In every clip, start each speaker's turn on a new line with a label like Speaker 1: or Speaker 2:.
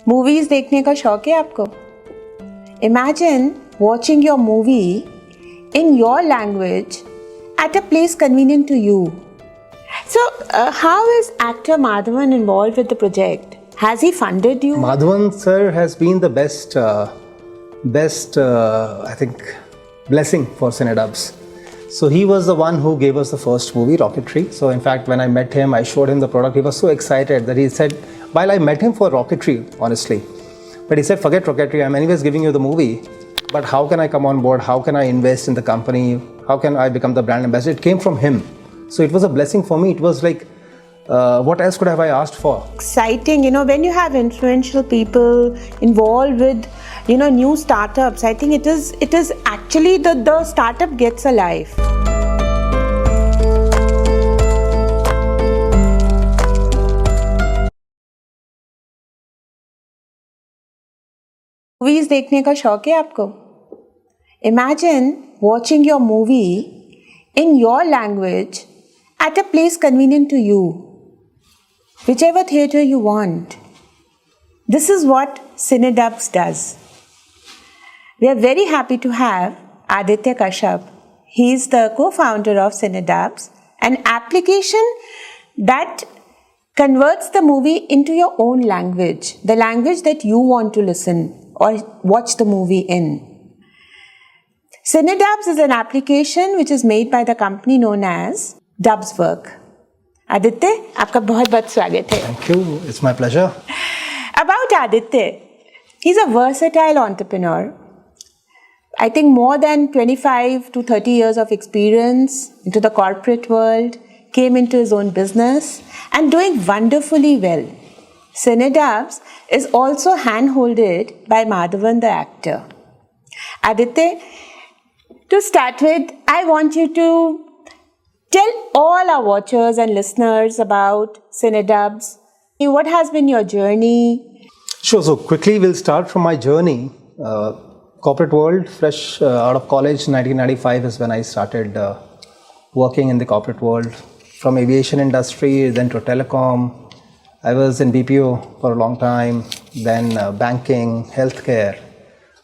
Speaker 1: Movies देखने का शौक है आपको? Imagine watching your movie in your language at a place convenient to you. So, how is actor Madhavan involved with the project? Has he funded you?
Speaker 2: Madhavan sir has been the best, I think, blessing for Cinedubs. So he was the one who gave us the first movie, Rocketry. So in fact, when I met him, I showed him the product. He was so excited that he said, while I met him for Rocketry, honestly, but he said, forget Rocketry, I'm anyways giving you the movie. But how can I come on board? How can I invest in the company? How can I become the brand ambassador? It came from him. So it was a blessing for me. It was like, what else could have I asked for?
Speaker 1: Exciting, when you have influential people involved with, new startups, I think it is actually the startup gets a life. Movies देखने का शौक है आपको? Imagine watching your movie in your language at a place convenient to you, whichever theatre you want. This is what Cinedubs does. We are very happy to have Aditya Kashyap. He is the co-founder of Cinedubs, an application that converts the movie into your own language, the language that you want to listen or watch the movie in. Cinedubs is an application which is made by the company known as DubsWork. Aditya, आपका बहुत-बहुत स्वागत है.
Speaker 2: Thank you. It's my pleasure.
Speaker 1: About Aditya, he's a versatile entrepreneur. I think more than 25 to 30 years of experience into the corporate world, came into his own business and doing wonderfully well. Cinedubs is also hand-holded by Madhavan the actor. Aditya, to start with, I want you to tell all our watchers and listeners about Cinedubs. What has been your journey?
Speaker 2: Sure. So quickly, we'll start from my journey. Corporate world, fresh out of college, 1995 is when I started working in the corporate world. From aviation industry, then to telecom. I was in BPO for a long time, then banking, healthcare.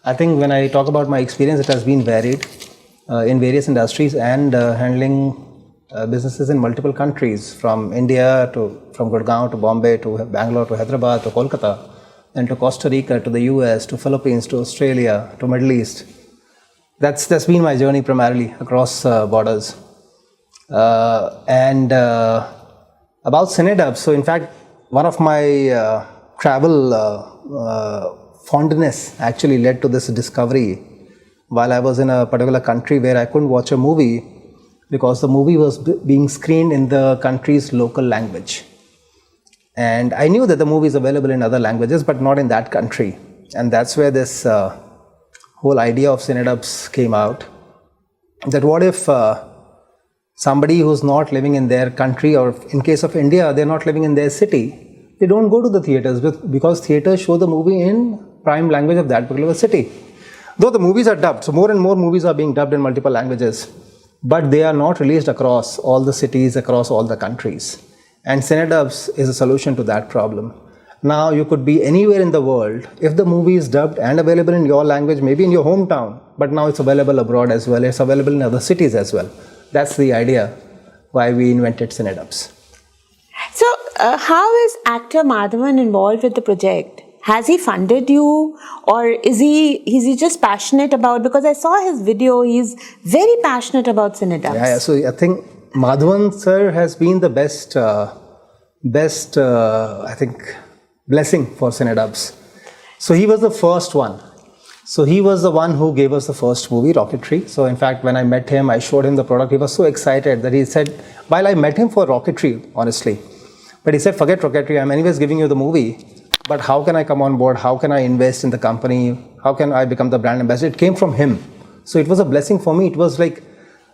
Speaker 2: I think when I talk about my experience, it has been varied in various industries and handling businesses in multiple countries, from India from Gurgaon to Bombay to Bangalore to Hyderabad to Kolkata, then to Costa Rica to the US to Philippines to Australia to Middle East. That's been my journey primarily across borders. And about Cinedubs, so in fact, one of my travel fondness actually led to this discovery while I was in a particular country where I couldn't watch a movie because the movie was being screened in the country's local language. And I knew that the movie is available in other languages, but not in that country. And that's where this whole idea of Cinedubs came out. That what if somebody who's not living in their country, or in case of India, they're not living in their city, they don't go to the theatres because theatres show the movie in prime language of that particular city. Though the movies are dubbed, so more and more movies are being dubbed in multiple languages, but they are not released across all the cities, across all the countries. And Cinedubs is a solution to that problem. Now you could be anywhere in the world. If the movie is dubbed and available in your language, maybe in your hometown, but now it's available abroad as well, it's available in other cities as well. That's the idea why we invented Cinedubs.
Speaker 1: So, how is actor Madhavan involved with the project? Has he funded you, or is he just passionate about? Because I saw his video, he's very passionate about Cinedubs.
Speaker 2: Yeah. So I think Madhavan sir has been the best, I think, blessing for Cinedubs. So he was the first one. So he was the one who gave us the first movie, Rocketry. So in fact, when I met him, I showed him the product. He was so excited that he said, while I met him for Rocketry, honestly, but he said, forget Rocketry, I'm anyways giving you the movie. But how can I come on board? How can I invest in the company? How can I become the brand ambassador? It came from him. So it was a blessing for me. It was like,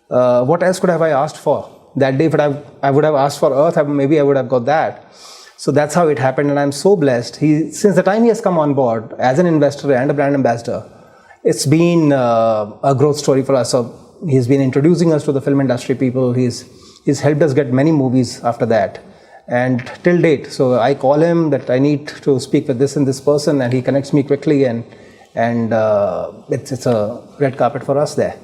Speaker 2: what else could have I asked for? That day, if I would have asked for Earth, maybe I would have got that. So that's how it happened, and I'm so blessed. Since the time he has come on board as an investor and a brand ambassador, it's been a growth story for us. So he's been introducing us to the film industry people. He's helped us get many movies after that. And till date, so I call him that I need to speak with this and this person, and he connects me quickly, and it's a red carpet for us there.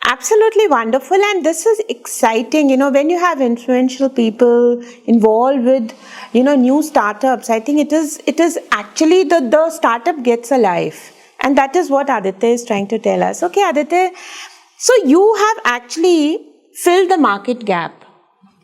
Speaker 1: Absolutely wonderful, and this is exciting. When you have influential people involved with, new startups, I think it is actually the startup gets a life, and that is what Aditya is trying to tell us. Okay, Aditya, so you have actually filled the market gap.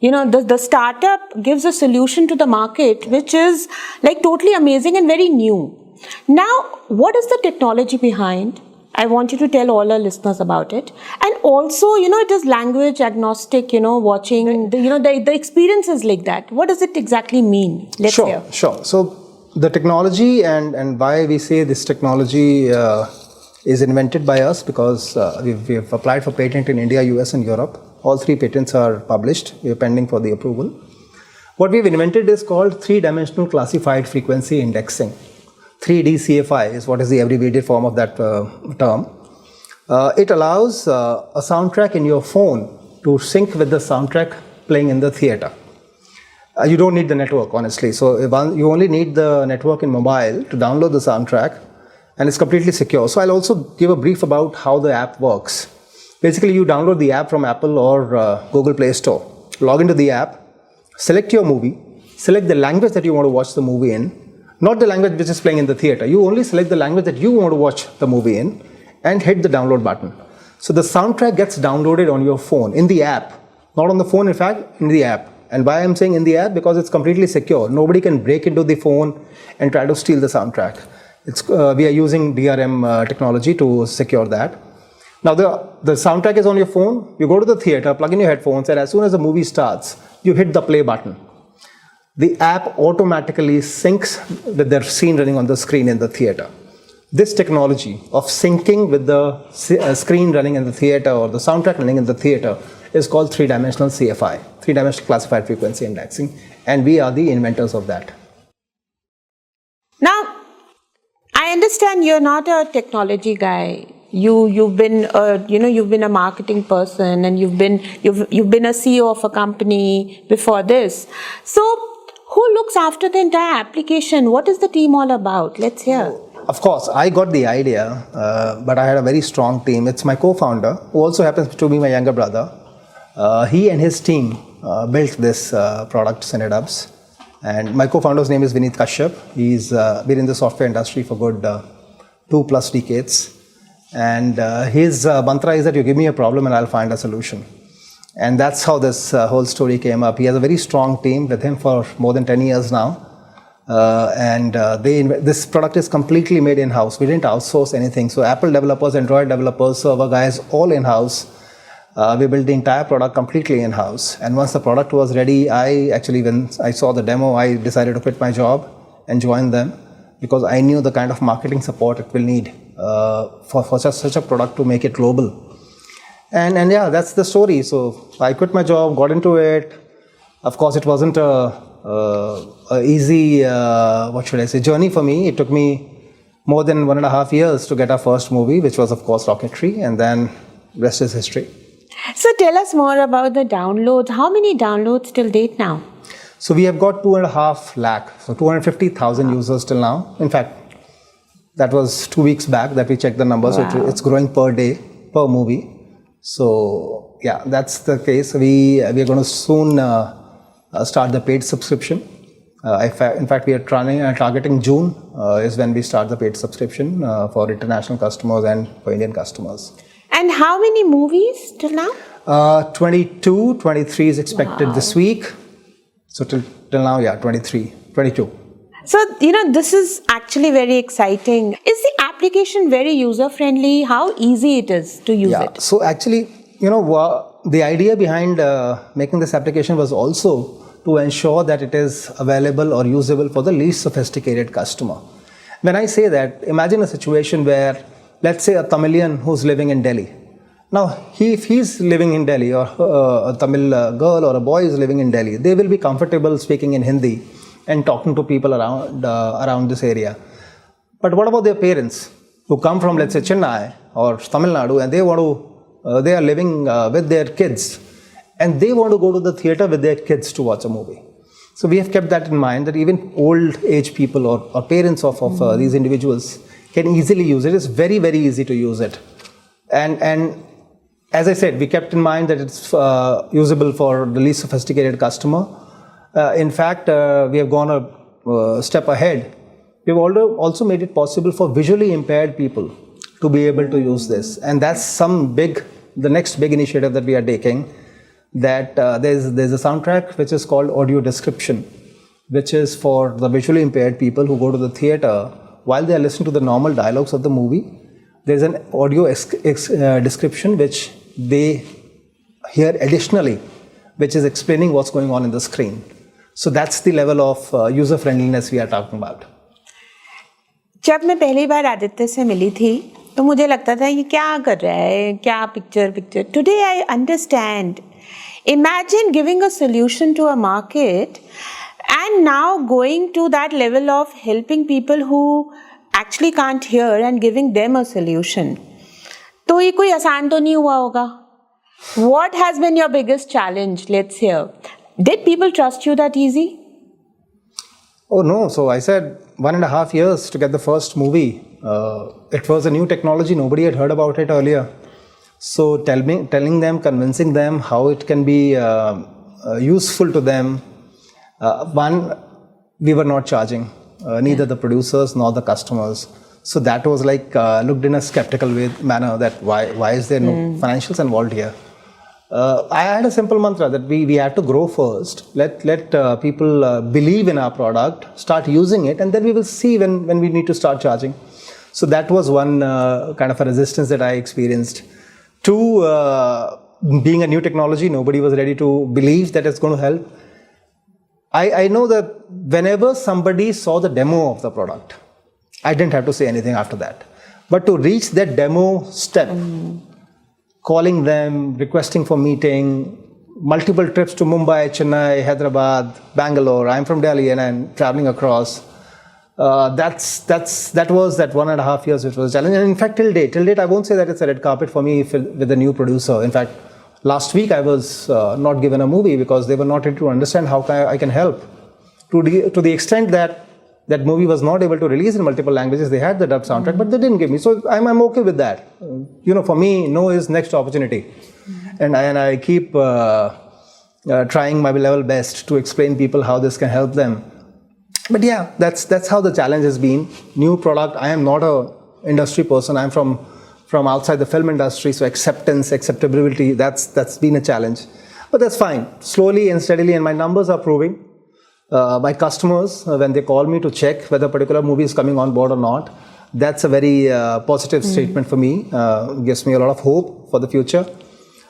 Speaker 1: The startup gives a solution to the market, which is like totally amazing and very new. Now, what is the technology behind? I want you to tell all our listeners about it. And also, it is language agnostic, watching, the experiences like that. What does it exactly mean? Let's hear.
Speaker 2: Sure. So the technology and why we say this technology is invented by us, because we've applied for patent in India, US and Europe. All 3 patents are published. We are pending for the approval. What we've invented is called 3-dimensional classified frequency indexing. 3D CFI is what is the abbreviated form of that term. It allows a soundtrack in your phone to sync with the soundtrack playing in the theater. You don't need the network, honestly. So you only need the network in mobile to download the soundtrack, and it's completely secure. So I'll also give a brief about how the app works. Basically, you download the app from Apple or Google Play Store. Log into the app, select your movie, select the language that you want to watch the movie in. Not the language which is playing in the theater. You only select the language that you want to watch the movie in and hit the download button. So the soundtrack gets downloaded on your phone, in the app. Not on the phone, in fact, in the app. And why I'm saying in the app? Because it's completely secure. Nobody can break into the phone and try to steal the soundtrack. We are using DRM technology to secure that. Now the soundtrack is on your phone. You go to the theater, plug in your headphones, and as soon as the movie starts, you hit the play button. The app automatically syncs with the scene running on the screen in the theater. This technology of syncing with the screen running in the theater or the soundtrack running in the theater is called 3-dimensional CFI, 3-dimensional classified frequency indexing, and we are the inventors of that.
Speaker 1: Now, I understand you're not a technology guy. You've been a marketing person, and you've been a CEO of a company before this. So, who looks after the entire application? What is the team all about? Let's hear.
Speaker 2: Of course, I got the idea, but I had a very strong team. It's my co-founder, who also happens to be my younger brother. He and his team built this product, Cinedubs. And my co-founder's name is Aditya Kashyap. He's been in the software industry for good 2+ decades. And his mantra is that you give me a problem and I'll find a solution. And that's how this whole story came up. He has a very strong team with him for more than 10 years now. This product is completely made in-house. We didn't outsource anything. So Apple developers, Android developers, server guys, all in-house. We built the entire product completely in-house. And once the product was ready, when I saw the demo, I decided to quit my job and join them, because I knew the kind of marketing support it will need for such a product to make it global. And yeah, that's the story. So I quit my job, got into it. Of course, it wasn't a easy, journey for me. It took me more than 1.5 years to get our first movie, which was, of course, Rocketry, and then rest is history.
Speaker 1: So tell us more about the downloads. How many downloads till date now?
Speaker 2: So we have got 2.5 lakh, so 250,000 users till now. In fact, that was 2 weeks back that we checked the numbers. Wow. So it's growing per day, per movie. So yeah, that's the case. We are going to soon start the paid subscription. In fact, we are targeting June is when we start the paid subscription for international customers and for Indian customers.
Speaker 1: And how many movies till now?
Speaker 2: 22, 23 is expected this week. So till now, yeah, 23, 22.
Speaker 1: So, this is actually very exciting. Is the application very user-friendly? How easy it is to use it?
Speaker 2: So actually, the idea behind making this application was also to ensure that it is available or usable for the least sophisticated customer. When I say that, imagine a situation where, let's say, a Tamilian who's living in Delhi. Now, if he's living in Delhi, or a Tamil girl or a boy is living in Delhi, they will be comfortable speaking in Hindi and talking to people around this area. But what about their parents who come from, let's say, Chennai or Tamil Nadu, and they are living with their kids, and they want to go to the theater with their kids to watch a movie? So we have kept that in mind, that even old age people or parents of these individuals can easily use it. It's very, very easy to use it. And as I said, we kept in mind that it's usable for the least sophisticated customer. In fact, we have gone a step ahead. We've also made it possible for visually impaired people to be able to use this. And that's the next big initiative that we are taking, that there's a soundtrack which is called audio description, which is for the visually impaired people who go to the theater. While they are listening to the normal dialogues of the movie, there's an audio description which they hear additionally, which is explaining what's going on in the screen. So that's the level of user friendliness we are talking about.
Speaker 1: जब मैं पहली बार आदित्य से मिली थी तो मुझे लगता था ये क्या कर रहा है, क्या picture. Today I understand. Imagine giving a solution to a market and now going to that level of helping people who actually can't hear and giving them a solution. तो ये कोई आसान तो नहीं हुआ होगा. What has been your biggest challenge? Let's hear. Did people trust you that easy?
Speaker 2: Oh no, so I said 1.5 years to get the first movie. It was a new technology, nobody had heard about it earlier. So telling them, convincing them how it can be useful to them. One, we were not charging, neither the producers nor the customers. So that was like looked in a skeptical manner, that why is there no financials involved here? I had a simple mantra that we had to grow first, let people believe in our product, start using it, and then we will see when we need to start charging. So that was one kind of a resistance that I experienced. Two, being a new technology, nobody was ready to believe that it's going to help. I know that whenever somebody saw the demo of the product, I didn't have to say anything after that. But to reach that demo step, calling them, requesting for meeting, multiple trips to Mumbai, Chennai, Hyderabad, Bangalore. I'm from Delhi and I'm traveling across. That was that 1.5 years which was a challenge. And in fact, till date, I won't say that it's a red carpet for me with a new producer. In fact, last week I was not given a movie because they were not able to understand how I can help. To the extent that that movie was not able to release in multiple languages. They had the dub soundtrack, but they didn't give me. So I'm okay with that. For me, no is next opportunity. And I keep trying my level best to explain people how this can help them. But yeah, that's how the challenge has been. New product. I am not a industry person. I'm from outside the film industry. So acceptability, that's been a challenge. But that's fine. Slowly and steadily, and my numbers are proving. My customers, when they call me to check whether a particular movie is coming on board or not, that's a very positive statement for me. Gives me a lot of hope for the future.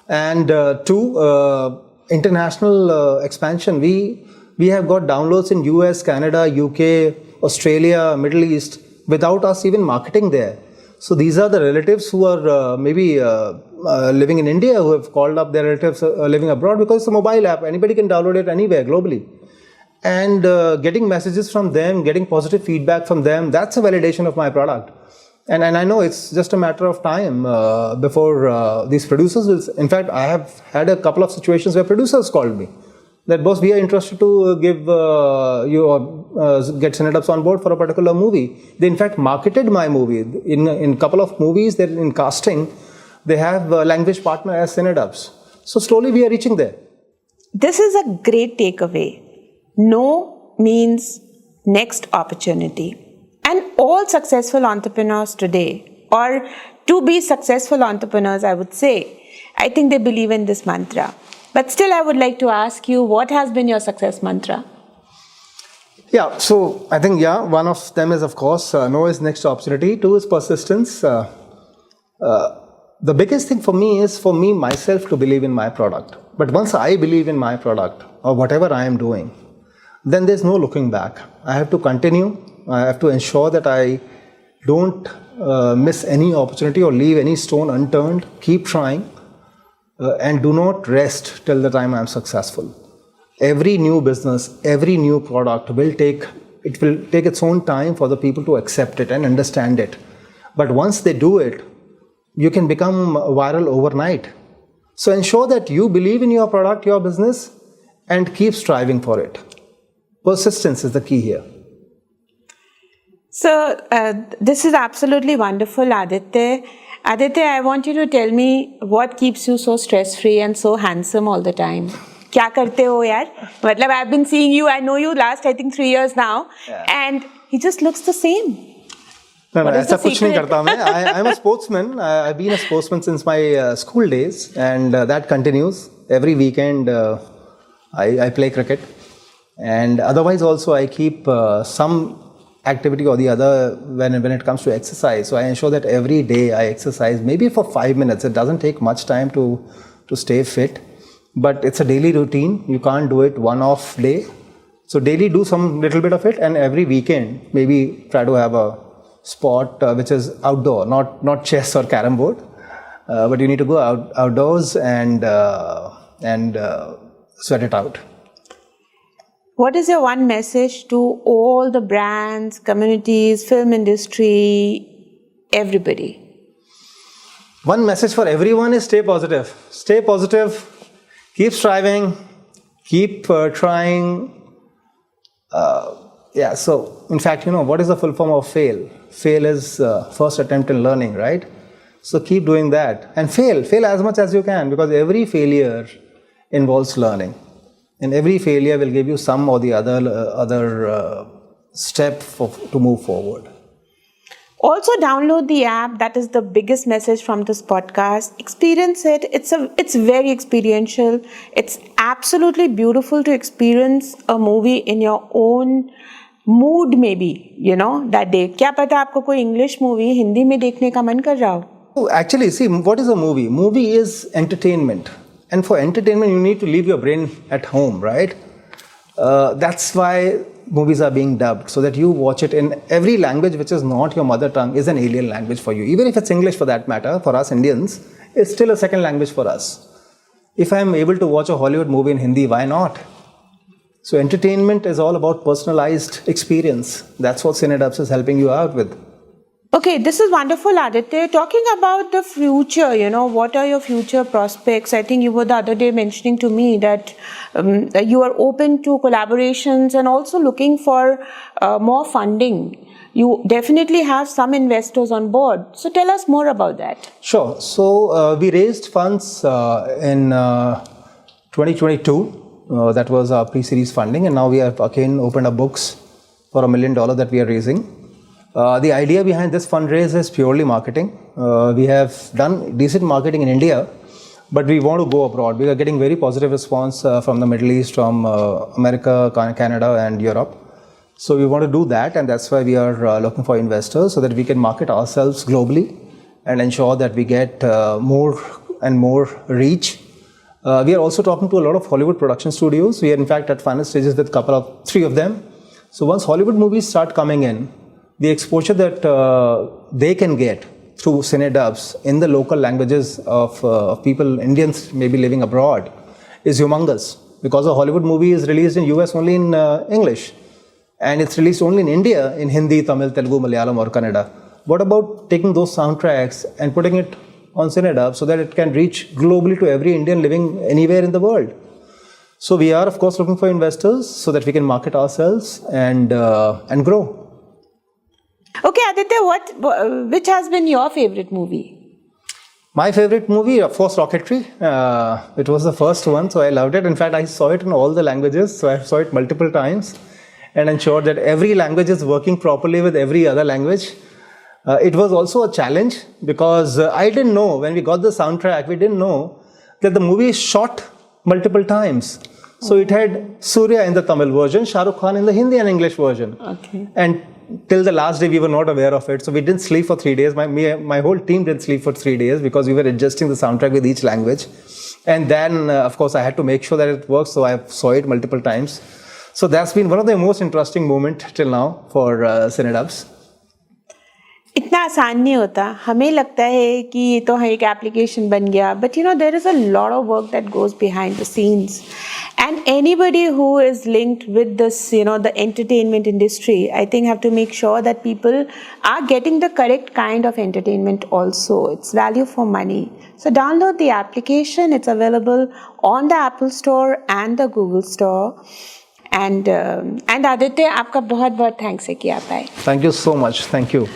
Speaker 2: And two, international expansion. We have got downloads in US, Canada, UK, Australia, Middle East without us even marketing there. So these are the relatives who are maybe living in India who have called up their relatives living abroad, because it's a mobile app. Anybody can download it anywhere globally. And getting messages from them, getting positive feedback from them, that's a validation of my product. And I know it's just a matter of time before these producers will... In fact, I have had a couple of situations where producers called me that, boss, we are interested to give you or get Cinedubs on board for a particular movie. They in fact marketed my movie. In a couple of movies, they're in casting, they have a language partner as Cinedubs. So slowly we are reaching there.
Speaker 1: This is a great takeaway. No means next opportunity. And all successful entrepreneurs today, or to be successful entrepreneurs, I would say, I think they believe in this mantra. But still, I would like to ask you, what has been your success mantra?
Speaker 2: Yeah, so I think, one of them is, of course, no is next opportunity. Two is persistence. The biggest thing for me is for me, myself, to believe in my product. But once I believe in my product or whatever I am doing, then there's no looking back. I have to continue. I have to ensure that I don't miss any opportunity or leave any stone unturned. Keep trying and do not rest till the time I'm successful. Every new business, every new product will take its own time for the people to accept it and understand it. But once they do it, you can become viral overnight. So ensure that you believe in your product, your business, and keep striving for it. Persistence is the key here.
Speaker 1: So, this is absolutely wonderful, Aditya. Aditya, I want you to tell me what keeps you so stress-free and so handsome all the time. क्या करते हो यार? मतलब I've been seeing you, I know you last I think 3 years now, and he just looks the same.
Speaker 2: No, ऐसा कुछ नहीं करता मैं. I'm a sportsman. I've been a sportsman since my school days, and that continues. Every weekend I play cricket, and otherwise also I keep some activity or the other when it comes to exercise. So I ensure that every day I exercise, maybe for 5 minutes. It doesn't take much time to stay fit, but it's a daily routine. You can't do it one-off day. So daily do some little bit of it, and every weekend maybe try to have a sport which is outdoor, not chess or carom board, but you need to go outdoors and sweat it out.
Speaker 1: What is your one message to all the brands, communities, film industry, everybody?
Speaker 2: One message for everyone is stay positive. Stay positive, keep striving, keep trying. So in fact, what is the full form of fail? Fail is first attempt in learning, right? So keep doing that and fail as much as you can, because every failure involves learning. And every failure will give you some or the other step to move forward.
Speaker 1: Also download the app. That is the biggest message from this podcast. Experience it. It's very experiential. It's absolutely beautiful to experience a movie in your own mood maybe, that day. क्या पता आपको कोई English movie Hindi में देखने का मन कर रहा हो?
Speaker 2: Actually, see, what is a movie? Movie is entertainment. And for entertainment, you need to leave your brain at home, right? That's why movies are being dubbed, so that you watch it in every language which is not your mother tongue is an alien language for you. Even if it's English for that matter, for us Indians, it's still a second language for us. If I'm able to watch a Hollywood movie in Hindi, why not? So entertainment is all about personalized experience. That's what Cinedubs is helping you out with.
Speaker 1: Okay, this is wonderful, Aditya. Talking about the future, what are your future prospects? I think you were the other day mentioning to me that you are open to collaborations and also looking for more funding. You definitely have some investors on board. So tell us more about that.
Speaker 2: Sure. So we raised funds in 2022. That was our pre-series funding, and now we have again opened our books for $1 million that we are raising. The idea behind this fundraise is purely marketing. We have done decent marketing in India, but we want to go abroad. We are getting very positive response from the Middle East, from America, Canada and Europe. So we want to do that, and that's why we are looking for investors so that we can market ourselves globally and ensure that we get more and more reach. We are also talking to a lot of Hollywood production studios. We are in fact at final stages with three of them. So once Hollywood movies start coming in, the exposure that they can get through Cinedubs in the local languages of people, Indians maybe living abroad, is humongous. Because a Hollywood movie is released in US only in English, and it's released only in India in Hindi, Tamil, Telugu, Malayalam or Kannada. What about taking those soundtracks and putting it on Cinedubs so that it can reach globally to every Indian living anywhere in the world? So we are of course looking for investors so that we can market ourselves and grow.
Speaker 1: Okay, Aditya, which has been your favorite movie?
Speaker 2: My favorite movie, of course, Rocketry. It was the first one, so I loved it. In fact, I saw it in all the languages, so I saw it multiple times and ensured that every language is working properly with every other language. It was also a challenge because I didn't know, when we got the soundtrack, we didn't know that the movie is shot multiple times. So it had Surya in the Tamil version, Shah Rukh Khan in the Hindi and English version.
Speaker 1: Okay.
Speaker 2: And till the last day, we were not aware of it. So we didn't sleep for 3 days. My whole team didn't sleep for 3 days because we were adjusting the soundtrack with each language. And then, of course, I had to make sure that it works. So I saw it multiple times. So that's been one of the most interesting moments till now for Cinedubs.
Speaker 1: इतना आसान नहीं होता. हमें लगता है कि ये तो एक एप्लीकेशन बन गया, but there is a lot of work that goes behind the scenes, and anybody who is linked with this the entertainment industry, I think have to make sure that people are getting the correct kind of entertainment also. It's value for money. So download the application. It's available on the Apple Store and the Google Store. And Aditya, आपका बहुत बहुत thanks है कि आप आए.
Speaker 2: Thank you so much. Thank you.